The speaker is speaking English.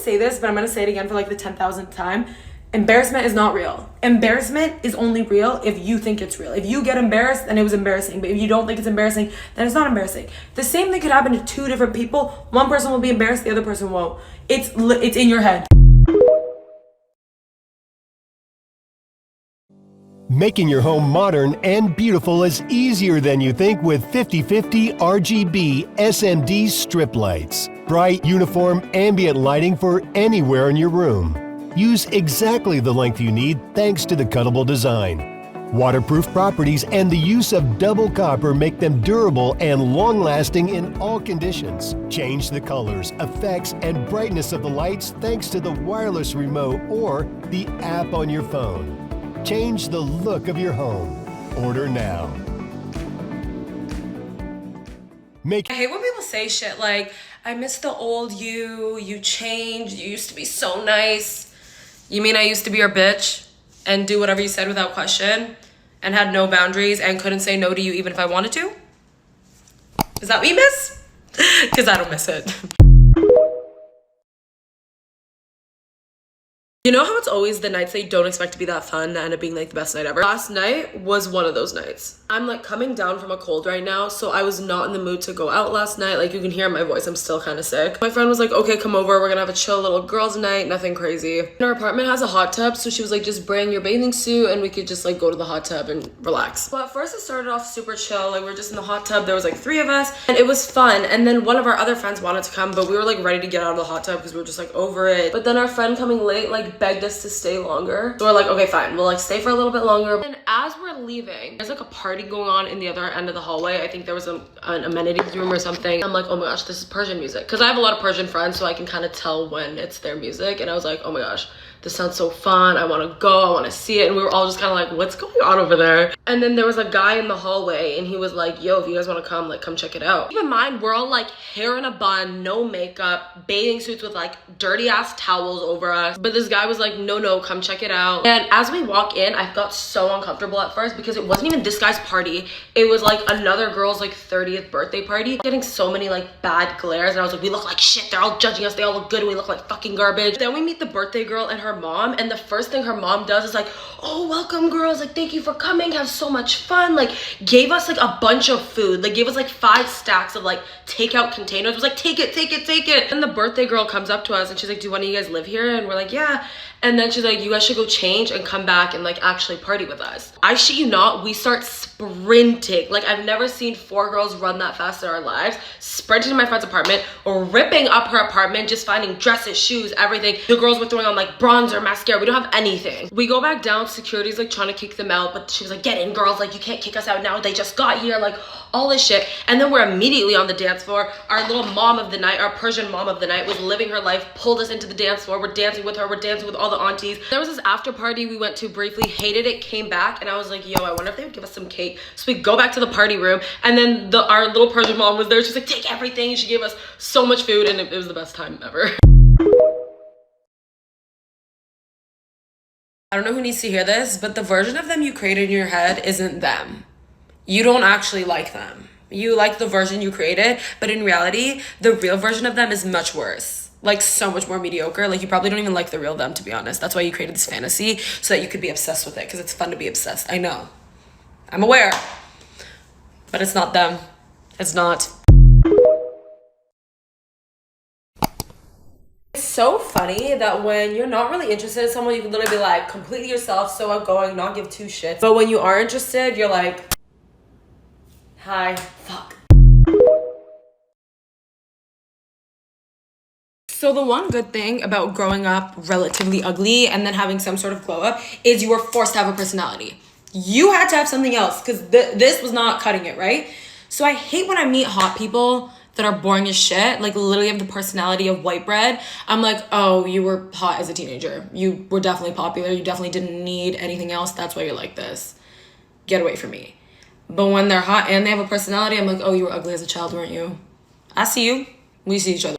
say this, but I'm gonna say it again for like the 10,000th time. Embarrassment is not real. Embarrassment is only real if you think it's real. If you get embarrassed, then it was embarrassing. But if you don't think it's embarrassing, then it's not embarrassing. The same thing could happen to two different people. One person will be embarrassed, the other person won't. It's in your head. Making your home modern and beautiful is easier than you think with 50/50 RGB SMD strip lights. Bright, uniform, ambient lighting for anywhere in your room. Use exactly the length you need thanks to the cuttable design. Waterproof properties and the use of double copper make them durable and long-lasting in all conditions. Change the colors, effects, and brightness of the lights thanks to the wireless remote or the app on your phone. Change the look of your home. Order now. I hate when people say shit like, I miss the old you changed, you used to be so nice. You mean I used to be your bitch and do whatever you said without question and had no boundaries and couldn't say no to you even if I wanted to? Is that what you miss? Because I don't miss it. You know how it's always the nights that you don't expect to be that fun that end up being like the best night ever? Last night was one of those nights. I'm like coming down from a cold right now, so I was not in the mood to go out last night. Like you can hear in my voice, I'm still kind of sick. My friend was like, okay, come over, we're gonna have a chill little girls night, nothing crazy. And our apartment has a hot tub, so she was like, just bring your bathing suit and we could just like go to the hot tub and relax. Well, at first it started off super chill, like we were just in the hot tub, there was like 3 of us, and it was fun. And then one of our other friends wanted to come, but we were like ready to get out of the hot tub because we were just like over it. But then our friend coming late like begged us to stay longer. So we're like, okay, fine, we'll like stay for a little bit longer. And as we're leaving, there's like a party going on in the other end of the hallway. I think there was an amenities room or something. I'm like, oh my gosh, this is Persian music. Because I have a lot of Persian friends, so I can kind of tell when it's their music. And I was like, oh my gosh, this sounds so fun. I want to go, I want to see it. And we were all just kind of like, what's going on over there? And then there was a guy in the hallway and he was like, yo, if you guys want to come, like come check it out. Keep in mind, we're all like hair in a bun, no makeup, bathing suits with like dirty ass towels over us. But this guy was like, no, come check it out. And as we walk in, I felt so uncomfortable at first because it wasn't even this guy's party. It was like another girl's like 30th birthday party. Getting so many like bad glares and I was like, we look like shit. They're all judging us. They all look good and we look like fucking garbage. Then we meet the birthday girl and her mom, and the first thing her mom does is like, oh, welcome girls, like thank you for coming, have so much fun. Like gave us like a bunch of food, like gave us like 5 stacks of like takeout containers, was like take it. And the birthday girl comes up to us and she's like, do one of you guys live here? And we're like, yeah. And then she's like, you guys should go change and come back and like actually party with us. I shit you not, we start sprinting. Like I've never seen 4 girls run that fast in our lives. Sprinting to my friend's apartment or ripping up her apartment, just finding dresses, shoes, everything. The girls were throwing on like bronzer, mascara. We don't have anything. We go back down, security's like trying to kick them out, but she was like, get in girls, like you can't kick us out now. They just got here, like all this shit. And then we're immediately on the dance floor. Our little mom of the night, our Persian mom of the night was living her life, pulled us into the dance floor. We're dancing with her, we're dancing with all the aunties. There was this after party we went to briefly, hated it, came back, and I was like, yo, I wonder if they would give us some cake. So we go back to the party room, and then our little Persian mom was there. She's like, take everything. She gave us so much food, and it was the best time ever. I don't know who needs to hear this, but the version of them you created in your head isn't them. You don't actually like them. You like the version you created, but in reality, the real version of them is much worse. Like so much more mediocre. Like you probably don't even like the real them, to be honest. That's why you created this fantasy, so that you could be obsessed with it, because it's fun to be obsessed. I know. I'm aware. But it's not them. It's not. It's so funny that when you're not really interested in someone, you can literally be like completely yourself, so outgoing, not give 2 shits. But when you are interested, you're like, hi, fuck. So the one good thing about growing up relatively ugly and then having some sort of glow up is you were forced to have a personality. You had to have something else because this was not cutting it, right? So I hate when I meet hot people that are boring as shit, like literally have the personality of white bread. I'm like, oh, you were hot as a teenager. You were definitely popular. You definitely didn't need anything else. That's why you're like this. Get away from me. But when they're hot and they have a personality, I'm like, oh, you were ugly as a child, weren't you? I see you. We see each other.